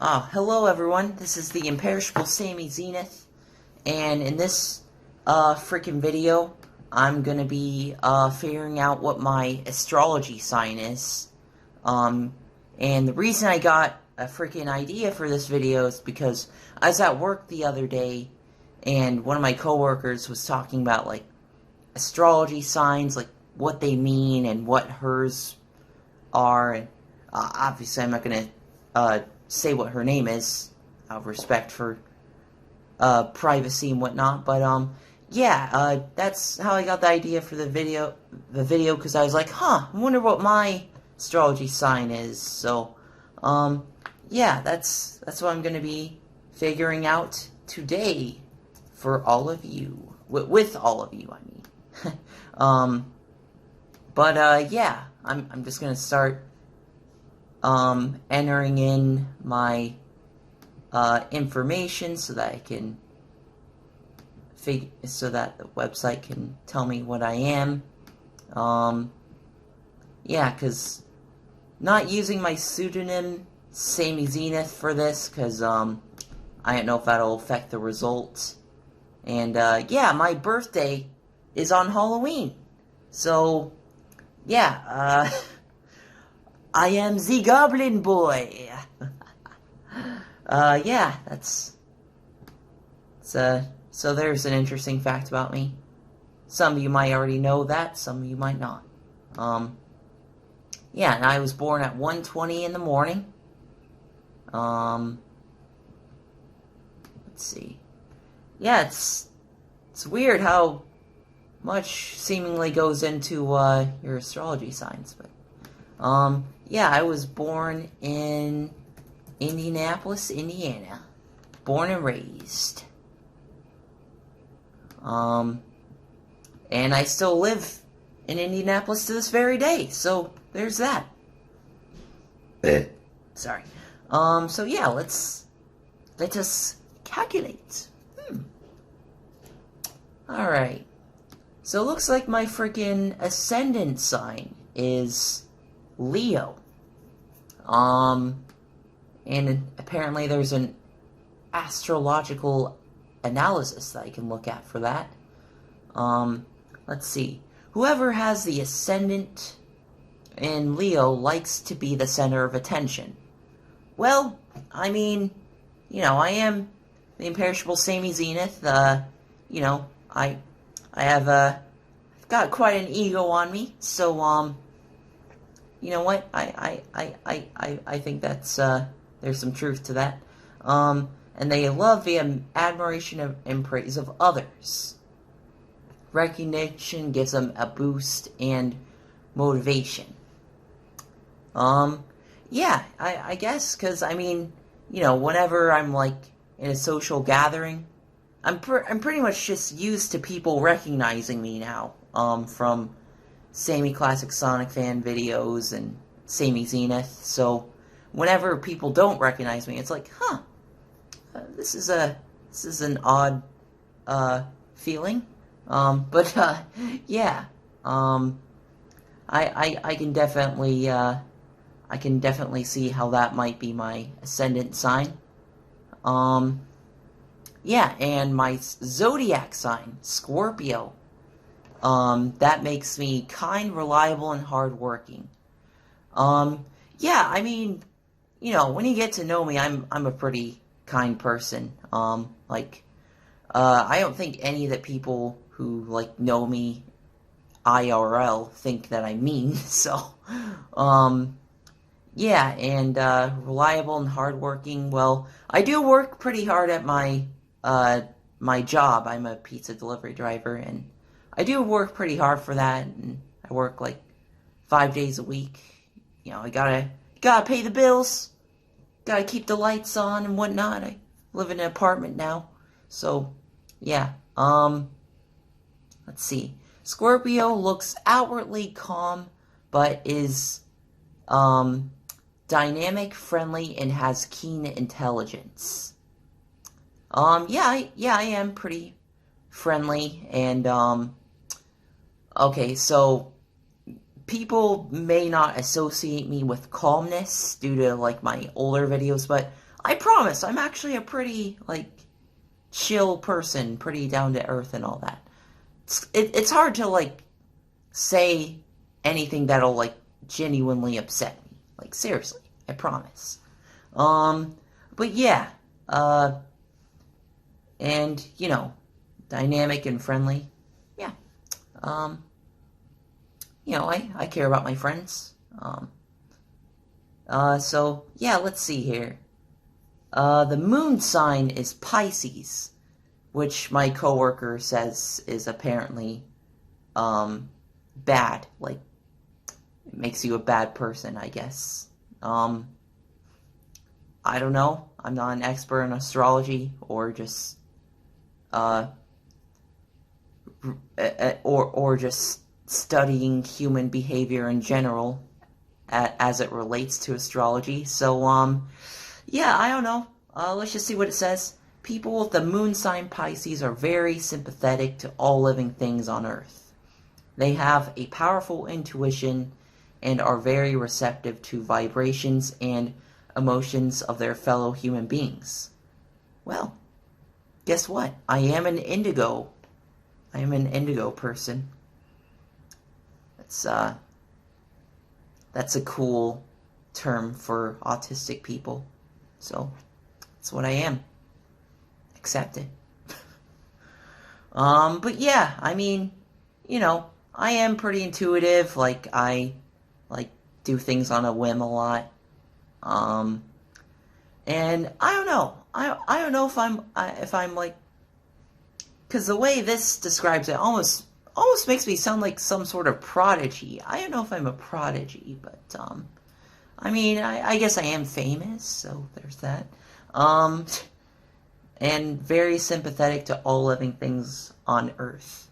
Hello everyone, this is the imperishable Sammy Zenith, and in this, freaking video, I'm gonna be, figuring out what my astrology sign is. And the reason I got a freaking idea for this video is because I was at work the other day, and one of my coworkers was talking about, like, astrology signs, like, what they mean and what hers are, and, obviously I'm not gonna, say what her name is, out of respect for privacy and whatnot. But yeah, that's how I got the idea for the video. Because I was like, I wonder what my astrology sign is. So yeah, that's what I'm gonna be figuring out today for all of you, with all of you, I mean. But yeah, I'm just gonna start entering in my information so that I can so that the website can tell me what I am. Yeah, because not using my pseudonym Sammy Zenith for this, because I don't know if that'll affect the results. And yeah, my birthday is on Halloween, so yeah, I am the Goblin Boy. Yeah, so there's an interesting fact about me. Some of you might already know that, some of you might not. Yeah, and I was born at 1:20 in the morning. Let's see. Yeah, it's weird how much seemingly goes into, your astrology signs, but, yeah, I was born in Indianapolis, Indiana. Born and raised. And I still live in Indianapolis to this very day, so there's that. Sorry. So yeah, let us calculate. Alright. So it looks like my freaking ascendant sign is Leo. And apparently there's an astrological analysis that I can look at for that. Let's see. Whoever has the ascendant in Leo likes to be the center of attention. Well, I mean, you know, I am the imperishable Sammy Zenith. You know, I have, got quite an ego on me, so, you know what, I think that's, there's some truth to that. And they love the admiration and praise of others. Recognition gives them a boost and motivation. Yeah, I guess, because, I mean, you know, whenever I'm, like, in a social gathering, I'm pretty much just used to people recognizing me now, from Sammy Classic Sonic fan videos and Sammy Zenith, so whenever people don't recognize me, it's like, this is an odd, feeling, but, yeah, I can definitely see how that might be my ascendant sign. Yeah, and my zodiac sign, Scorpio, that makes me kind, reliable, and hardworking. Yeah, I mean, you know, when you get to know me, I'm a pretty kind person. Like, I don't think any of the people who, like, know me IRL think that I'm mean, so, yeah, and, reliable and hardworking. Well, I do work pretty hard at my job. I'm a pizza delivery driver, and I do work pretty hard for that, and I work, like, 5 days a week. You know, I gotta pay the bills, gotta keep the lights on and whatnot. I live in an apartment now, so, yeah, let's see. Scorpio looks outwardly calm, but is, dynamic, friendly, and has keen intelligence. Yeah, I am pretty friendly, and, okay, so people may not associate me with calmness due to, like, my older videos, but I promise, I'm actually a pretty, like, chill person, pretty down to earth and all that. It's hard to, like, say anything that'll, like, genuinely upset me. Like, seriously, I promise. But yeah, and, you know, dynamic and friendly. Yeah. Um, you know, I care about my friends. So, yeah, let's see here. The moon sign is Pisces, which my coworker says is apparently, bad. Like, it makes you a bad person, I guess. I don't know. I'm not an expert in astrology or just, or just studying human behavior in general as it relates to astrology. So, yeah, I don't know. Let's just see what it says. People with the moon sign Pisces are very sympathetic to all living things on Earth. They have a powerful intuition and are very receptive to vibrations and emotions of their fellow human beings. Well, guess what? I am an indigo. I am an indigo person. That's a cool term for autistic people. So, that's what I am. Accept it. But yeah, I mean, you know, I am pretty intuitive. Like, I, like, do things on a whim a lot. And I don't know. I don't know if I'm like, because the way this describes it almost makes me sound like some sort of prodigy. I don't know if I'm a prodigy, but I mean, I guess I am famous, so there's that. And very sympathetic to all living things on Earth.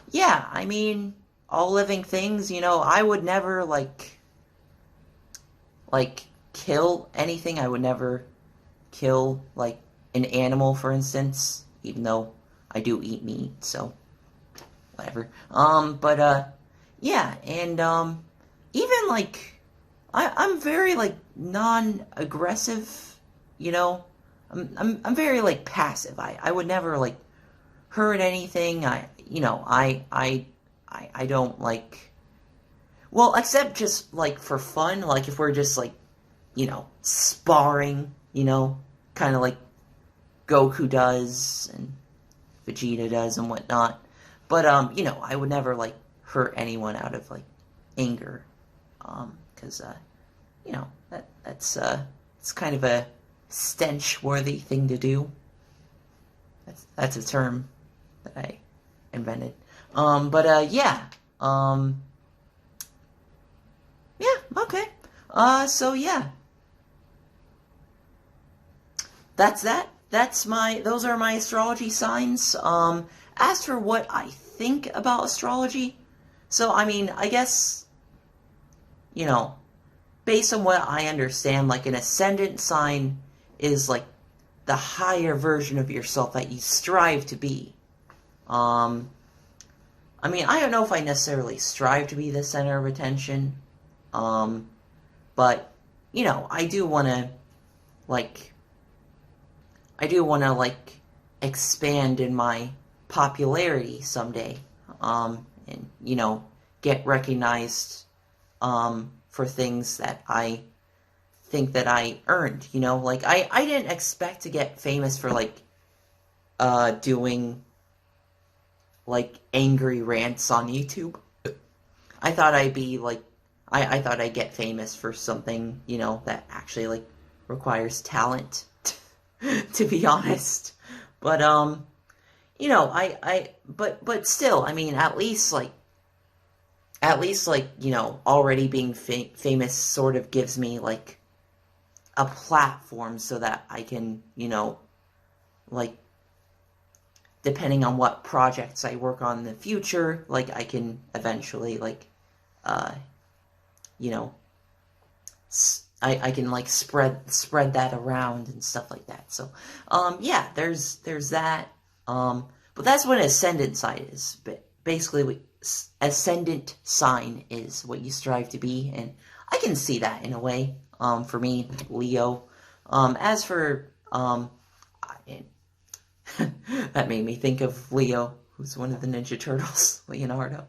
Yeah, I mean, all living things, you know, I would never, like, kill anything. I would never kill, like, an animal, for instance, even though I do eat meat, so, whatever. Yeah, and, even, like, I'm very, like, non-aggressive, you know? I'm very, like, passive. I would never, like, hurt anything. I don't, like, well, except just, like, for fun, like, if we're just, like, you know, sparring, you know, kind of like Goku does and Vegeta does and whatnot. But, you know, I would never, like, hurt anyone out of, like, anger. Because, you know, that's it's kind of a stench-worthy thing to do. That's a term that I invented. Yeah. Yeah, okay. So yeah. That's that. Those are my astrology signs. As for what I think about astrology, so, I mean, I guess, you know, based on what I understand, like, an ascendant sign is, like, the higher version of yourself that you strive to be. I mean, I don't know if I necessarily strive to be the center of attention, but, you know, I do want to, like, expand in my popularity someday, and, you know, get recognized, for things that I think that I earned, you know? Like, I didn't expect to get famous for, like, doing, like, angry rants on YouTube. I thought I'd be, like, I thought I'd get famous for something, you know, that actually, like, requires talent, to be honest. But, you know, but still, I mean, at least, like, you know, already being famous sort of gives me, like, a platform so that I can, you know, like, depending on what projects I work on in the future, like, I can eventually, like, you know, I can, like, spread that around and stuff like that. So, yeah, there's that. But that's what an ascendant sign is. But basically, ascendant sign is what you strive to be, and I can see that in a way. For me, Leo. As for, that made me think of Leo, who's one of the Ninja Turtles, Leonardo.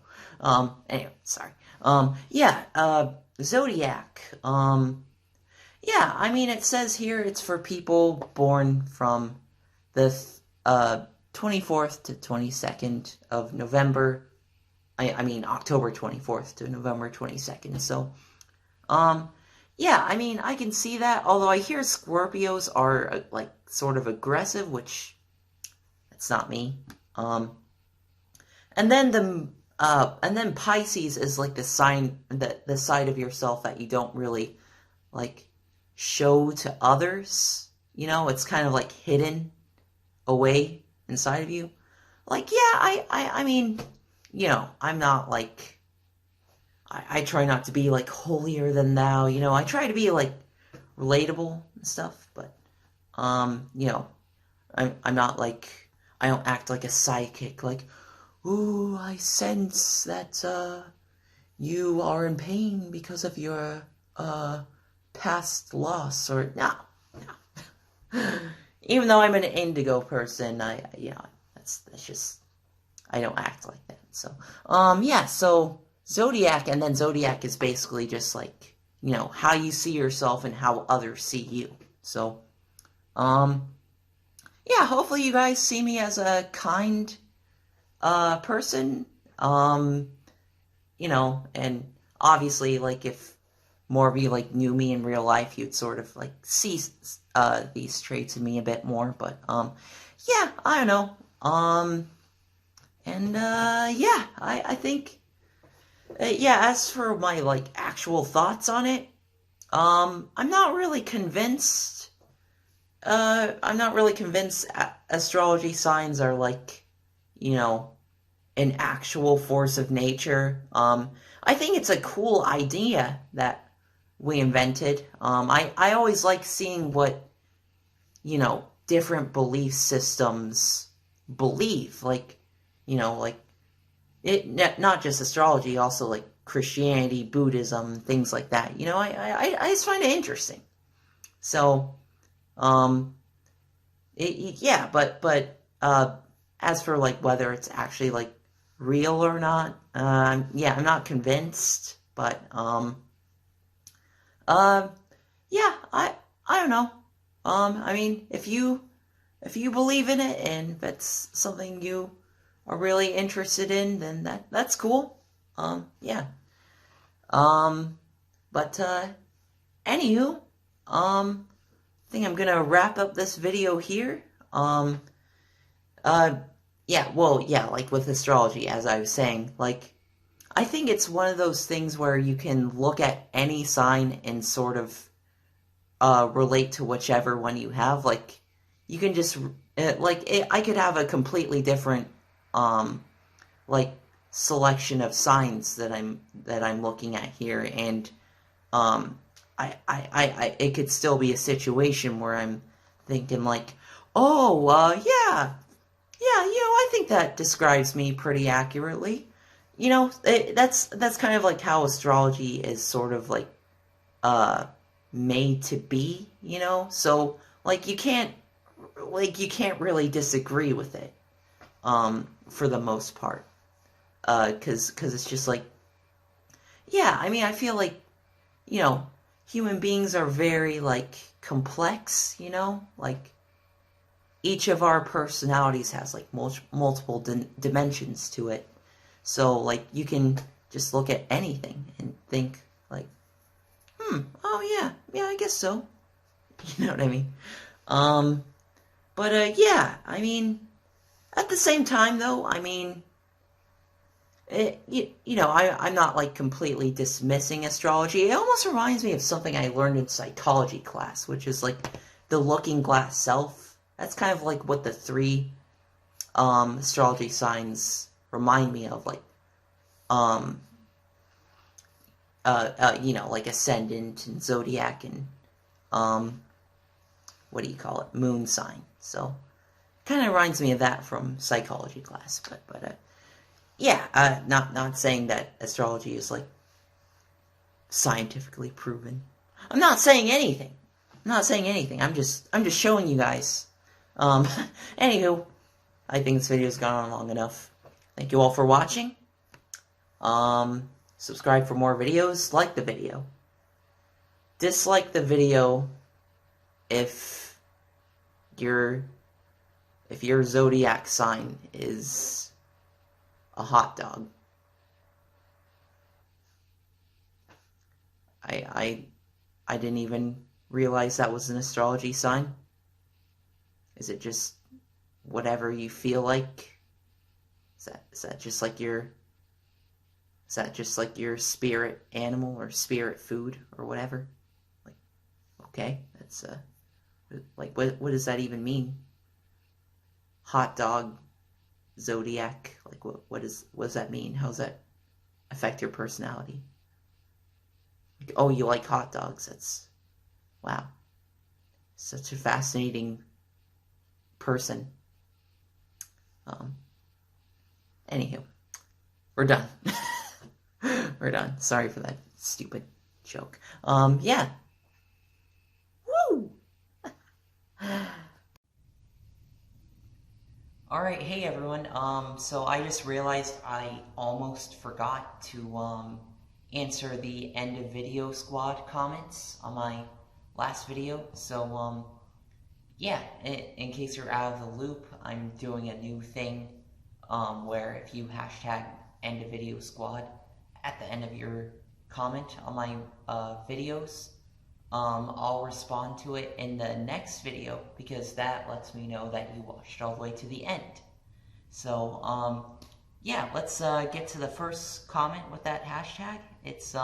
Anyway, sorry. Zodiac. Yeah, I mean, it says here it's for people born from the 24th to 22nd of November. I mean, October 24th to November 22nd. So, yeah, I mean, I can see that. Although I hear Scorpios are, like, sort of aggressive, which, that's not me. And then Pisces is, like, the sign, the side of yourself that you don't really, like, show to others. You know, it's kind of, like, hidden away inside of you. Like, yeah, I mean, you know, I'm not, like, I try not to be, like, holier than thou, you know, I try to be, like, relatable and stuff, but, you know, I'm not, like, I don't act like a psychic, like, ooh, I sense that, you are in pain because of your, past loss, or, no. Even though I'm an indigo person, you know, that's just, I don't act like that, so, yeah, so, Zodiac, and then Zodiac is basically just, like, you know, how you see yourself and how others see you, so, yeah, hopefully you guys see me as a kind, person, you know, and obviously, like, if more of you, like, knew me in real life, you'd sort of, like, see, these traits in me a bit more, but, yeah, I don't know, and, yeah, I think, yeah, as for my, like, actual thoughts on it, I'm not really convinced, astrology signs are, like, you know, an actual force of nature. I think it's a cool idea that we invented. I always like seeing what, you know, different belief systems believe, like, you know, like, not just astrology, also, like, Christianity, Buddhism, things like that. You know, I just find it interesting. So, yeah, but, as for, like, whether it's actually, like, real or not, yeah, I'm not convinced, but, yeah, I don't know. I mean, if you believe in it, and if it's something you are really interested in, then that's cool. Yeah. But, anywho, I think I'm gonna wrap up this video here. Yeah, well, yeah, like with astrology, as I was saying, like, I think it's one of those things where you can look at any sign and sort of, relate to whichever one you have. Like, you can just, I could have a completely different, like, selection of signs that I'm looking at here, and, it could still be a situation where I'm thinking, like, oh, yeah, you know, I think that describes me pretty accurately. You know, that's kind of like how astrology is sort of, like, made to be, you know? So, like, you can't really disagree with it, for the most part. 'Cause it's just like, yeah, I mean, I feel like, you know, human beings are very, like, complex, you know? Like, each of our personalities has, like, multiple dimensions to it. So, like, you can just look at anything and think, like, oh, yeah, I guess so. You know what I mean? But, yeah, I mean, at the same time, though, I mean, you know, I'm not, like, completely dismissing astrology. It almost reminds me of something I learned in psychology class, which is, like, the looking glass self. That's kind of like what the three, astrology signs remind me of, like, you know, like ascendant and zodiac and, what do you call it, moon sign. So, kind of reminds me of that from psychology class, but, yeah, not saying that astrology is, like, scientifically proven. I'm not saying anything. not saying anything. I'm just showing you guys. Um, Anywho, I think this video's gone on long enough. Thank you all for watching. Subscribe for more videos. Like the video. Dislike the video if your zodiac sign is a hot dog. I didn't even realize that was an astrology sign. Is it just whatever you feel like? Is that just like your spirit animal or spirit food or whatever? Like, okay, that's like what does that even mean? Hot dog zodiac, like what does that mean? How does that affect your personality? Like, oh, you like hot dogs. That's wow. Such a fascinating person. Anywho, we're done. We're done. Sorry for that stupid joke. Yeah. Woo! Alright, hey everyone. So I just realized I almost forgot to, answer the end of video squad comments on my last video. So, yeah, in case you're out of the loop, I'm doing a new thing, where if you hashtag end of video squad at the end of your comment on my, videos, I'll respond to it in the next video, because that lets me know that you watched all the way to the end. So, yeah, let's get to the first comment with that hashtag. It's,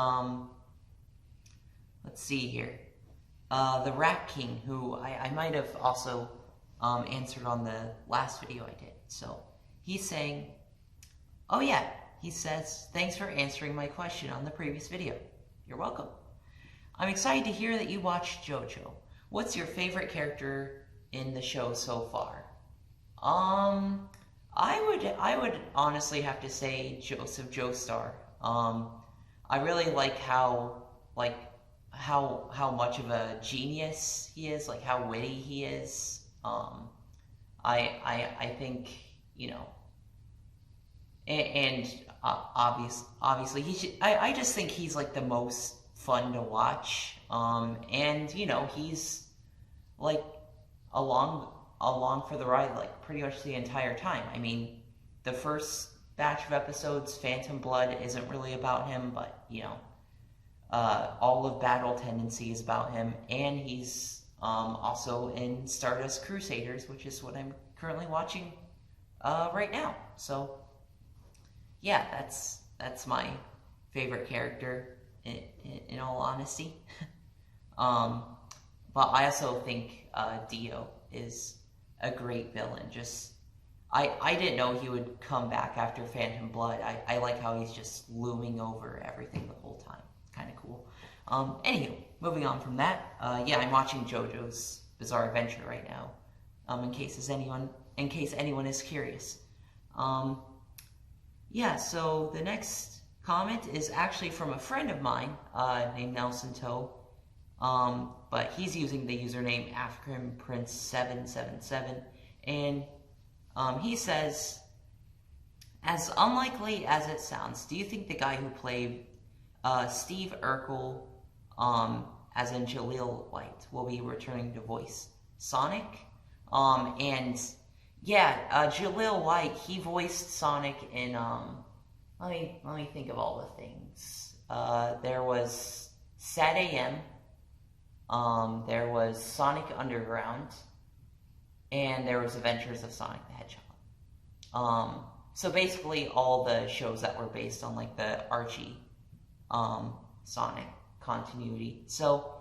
let's see here. The Rat King, who I might have also answered on the last video I did. So, he's saying, oh yeah, he says, thanks for answering my question on the previous video. You're welcome. I'm excited to hear that you watched JoJo. What's your favorite character in the show so far? I would honestly have to say Joseph Joestar. I really like how much of a genius he is, like how witty he is. I think, you know, and obviously he should, I just think he's like the most fun to watch. And you know, he's like along for the ride like pretty much the entire time. I mean, the first batch of episodes, Phantom Blood, isn't really about him, but you know, all of Battle Tendency is about him, and he's also in Stardust Crusaders, which is what I'm currently watching right now. So yeah, that's my favorite character in all honesty. But I also think Dio is a great villain. Just I didn't know he would come back after Phantom Blood. I like how he's just looming over everything the whole time. Kind of cool. Anywho, moving on from that, yeah, I'm watching JoJo's Bizarre Adventure right now. In case anyone is curious. Yeah, so the next comment is actually from a friend of mine named Nelson Toe. But he's using the username African Prince 777, and he says, as unlikely as it sounds, do you think the guy who played Steve Urkel, as in Jaleel White, will be returning to voice Sonic? And yeah, Jaleel White, he voiced Sonic in let me think of all the things. There was Sad AM. There was Sonic Underground, and there was Adventures of Sonic the Hedgehog. So basically all the shows that were based on like the Archie, Sonic continuity. So,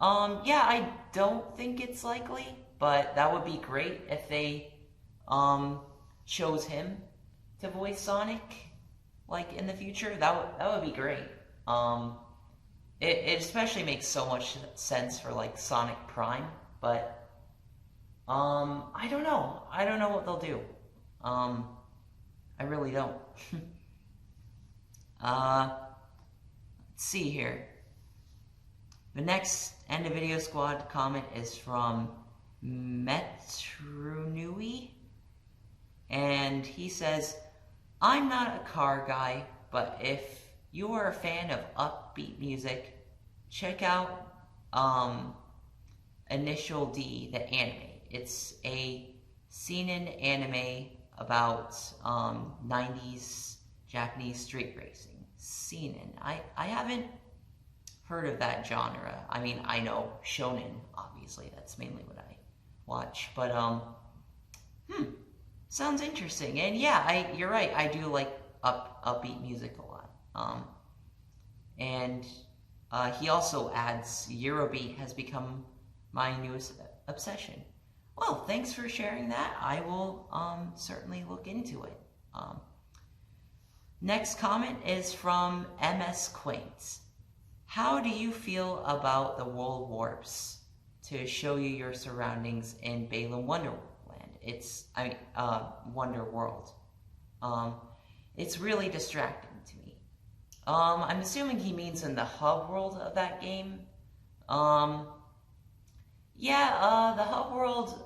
yeah, I don't think it's likely, but that would be great if they, chose him to voice Sonic, like, in the future. That would be great. It especially makes so much sense for, like, Sonic Prime, but, I don't know. I don't know what they'll do. I really don't. Let's see here. The next End of Video Squad comment is from Metrunui, and he says, I'm not a car guy, but if you are a fan of upbeat music, check out Initial D, the anime. It's a seinen anime about 90s Japanese street racing. Seinen. I haven't heard of that genre. I mean, I know shonen, obviously. That's mainly what I watch. But, sounds interesting. And yeah, you're right. I do like upbeat music a lot. And he also adds, Eurobeat has become my newest obsession. Well, thanks for sharing that. I will certainly look into it. Next comment is from MS Quaint. How do you feel about the world warps to show you your surroundings in Balan Wonderland? Wonder World. It's really distracting to me. I'm assuming he means in the hub world of that game. Yeah, the hub world,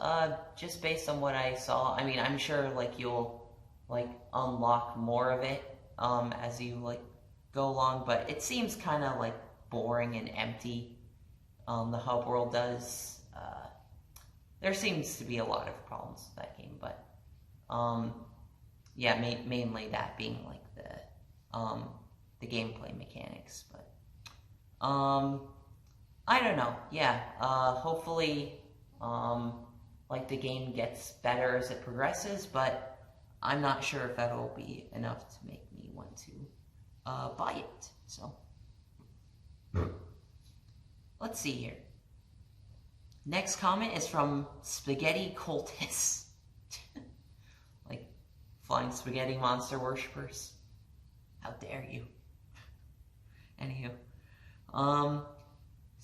just based on what I saw, I mean, I'm sure, like, you'll, like, unlock more of it, as you, like, go along, but it seems kind of, like, boring and empty. The hub world does. There seems to be a lot of problems with that game, but, yeah, mainly that being, like, the gameplay mechanics, but, I don't know, yeah, hopefully, like, the game gets better as it progresses, but I'm not sure if that'll be enough to make me want to, buy it, so. Let's see here. Next comment is from Spaghetti Cultists. Like, flying spaghetti monster worshippers. How dare you. Anywho.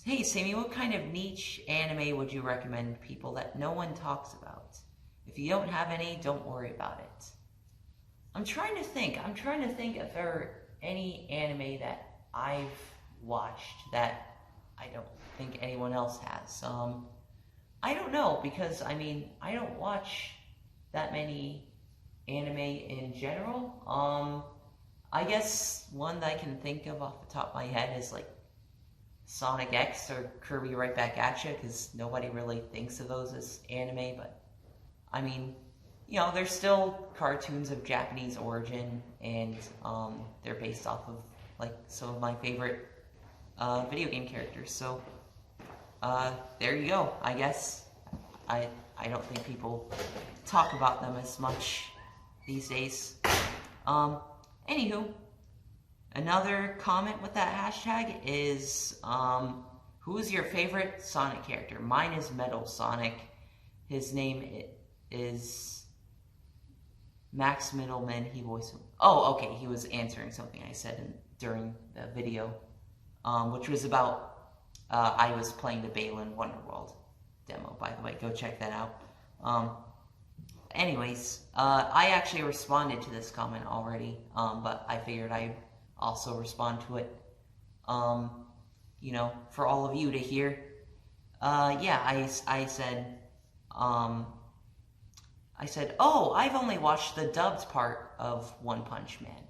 Hey, Sammy, what kind of niche anime would you recommend people that no one talks about? If you don't have any, don't worry about it. I'm trying to think if there are any anime that I've watched that I don't think anyone else has. I don't know, because, I mean, I don't watch that many anime in general. I guess one that I can think of off the top of my head is, like, Sonic X or Kirby Right Back at Ya, because nobody really thinks of those as anime, but, I mean, you know, they're still cartoons of Japanese origin, and they're based off of, like, some of my favorite video game characters, so, there you go, I guess. I don't think people talk about them as much these days. Anywho, another comment with that hashtag is, who is your favorite Sonic character? Mine is Metal Sonic. His name is Max Middleman. He voiced him. Oh, okay, he was answering something I said during the video, which was about, I was playing the Balan Wonderworld demo, by the way. Go check that out. Anyways, I actually responded to this comment already, but I figured I'd also respond to it, you know, for all of you to hear. Yeah, I said, oh, I've only watched the dubbed part of One Punch Man.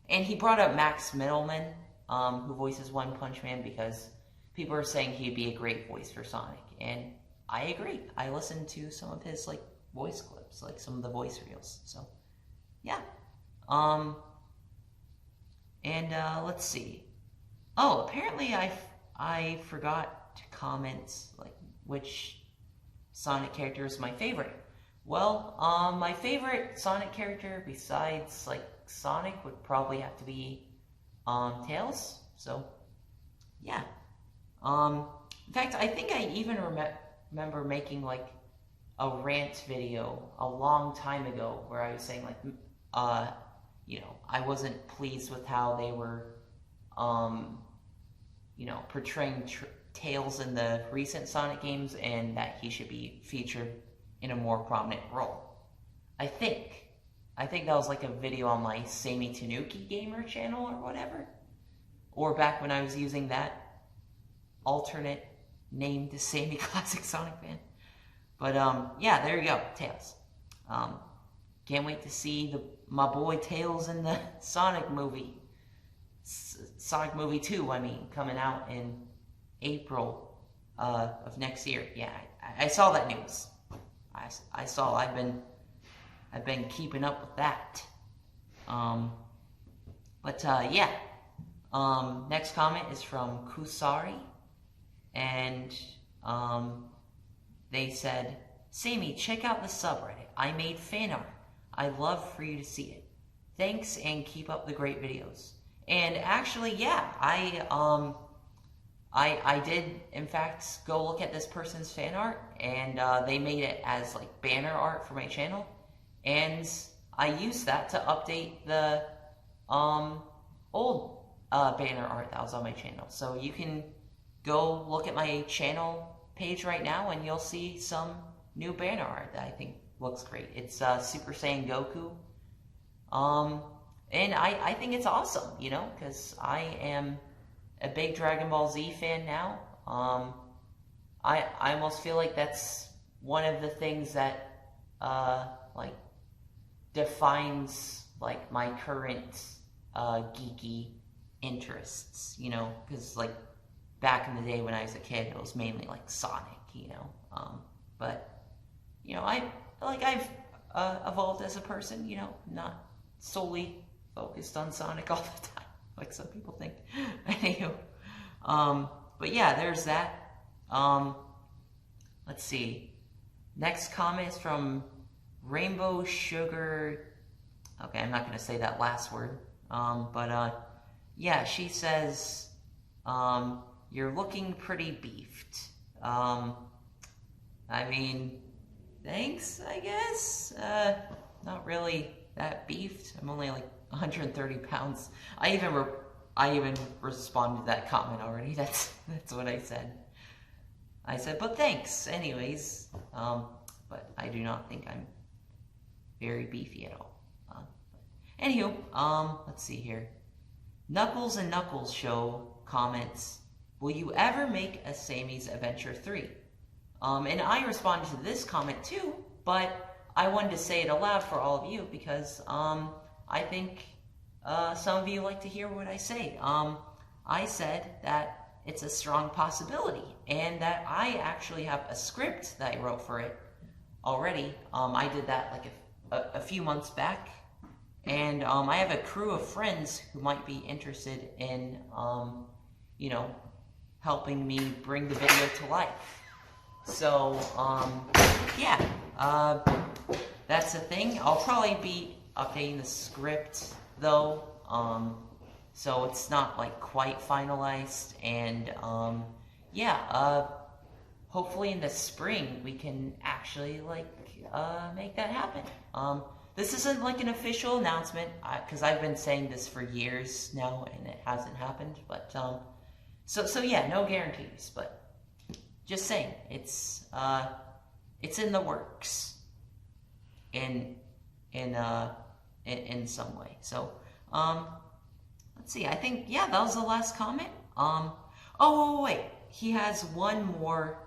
And he brought up Max Middleman, who voices One Punch Man, because people are saying he'd be a great voice for Sonic, and I agree. I listened to some of his, like, voice clips, like some of the voice reels, so, yeah. Let's see. Oh, apparently I forgot to comment, like, which Sonic character is my favorite. Well, my favorite Sonic character besides, like, Sonic would probably have to be, Tails, so, yeah. In fact, I think I even remember making, like, a rant video a long time ago where I was saying, like, you know, I wasn't pleased with how they were, you know, portraying Tails in the recent Sonic games, and that he should be featured in a more prominent role. I think that was, like, a video on my Sammy Tanuki Gamer channel or whatever. Or back when I was using that. alternate name to Sammy Classic Sonic Fan. But yeah, there you go, Tails. Can't wait to see my boy Tails in the Sonic movie. Sonic movie 2, I mean, coming out in April of next year. Yeah, I saw that news. I saw. I've been keeping up with that. Yeah. Next comment is from Kusari, and they said, "Sammy, check out the subreddit. I made fan art. I'd love for you to see it. Thanks, and keep up the great videos." And actually, yeah, I did, in fact, go look at this person's fan art, and they made it as, like, banner art for my channel, and I used that to update the old banner art that was on my channel. So you can go look at my channel page right now, and you'll see some new banner art that I think looks great. It's Super Saiyan Goku, and I think it's awesome, you know, because I am a big Dragon Ball Z fan now. I almost feel like that's one of the things that like defines like my current geeky interests, you know, because like back in the day when I was a kid, it was mainly like Sonic, you know, but you know, I've evolved as a person, you know, not solely focused on Sonic all the time, like some people think. Anywho, but yeah, there's that. Let's see. Next comment is from Rainbow Sugar. Okay, I'm not going to say that last word. Yeah, she says, you're looking pretty beefed. I mean, thanks, I guess. Not really that beefed. I'm only like 130 pounds. I even responded to that comment already. That's what I said. I said, but thanks, anyways. But I do not think I'm very beefy at all. Anywho, let's see here. Knuckles and Knuckles Show comments, will you ever make a Sammy's Adventure 3? And I responded to this comment too, but I wanted to say it aloud for all of you because I think some of you like to hear what I say. I said that it's a strong possibility and that I actually have a script that I wrote for it already. I did that like a few months back. And I have a crew of friends who might be interested in, you know, helping me bring the video to life. So, yeah, that's the thing. I'll probably be updating the script, though, so it's not, like, quite finalized. And, yeah, hopefully in the spring we can actually, like, make that happen. This isn't like an official announcement, because I've been saying this for years now, and it hasn't happened, but, so yeah, no guarantees, but just saying, it's in the works, in some way. So, let's see, I think, yeah, that was the last comment. Oh, wait, he has one more.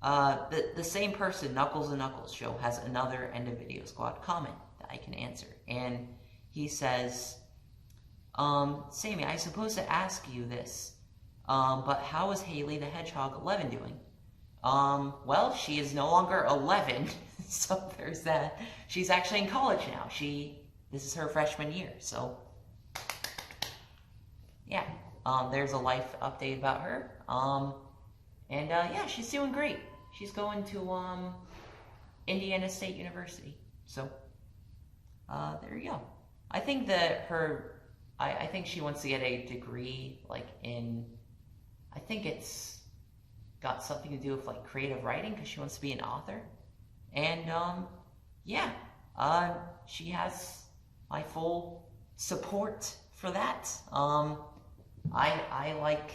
The same person, Knuckles and Knuckles Show, has another End of Video Squad comment that I can answer. And he says, Sammy, I suppose to ask you this, but how is Haley the Hedgehog 11 doing? Well, she is no longer 11, so there's that. She's actually in college now. This is her freshman year, so yeah, there's a life update about her. And yeah, she's doing great. She's going to Indiana State University. So there you go. I think that I think she wants to get a degree like in, I think it's got something to do with like creative writing because she wants to be an author. And yeah, she has my full support for that. I like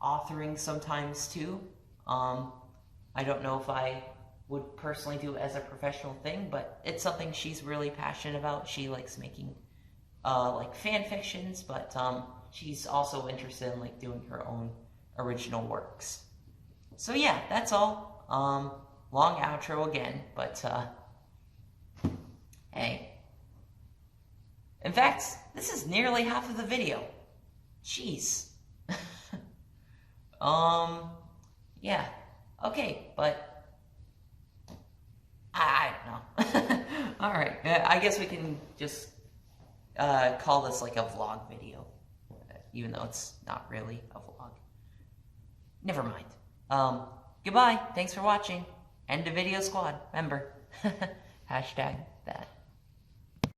authoring sometimes too. I don't know if I would personally do it as a professional thing, but it's something she's really passionate about. She likes making like fan fictions, but she's also interested in like doing her own original works. So yeah, that's all. Long outro again, but hey. In fact, this is nearly half of the video. Jeez. Yeah. Okay, but I don't know. Alright, I guess we can just call this like a vlog video, even though it's not really a vlog. Never mind. Goodbye. Thanks for watching. End of video squad. Remember, hashtag that.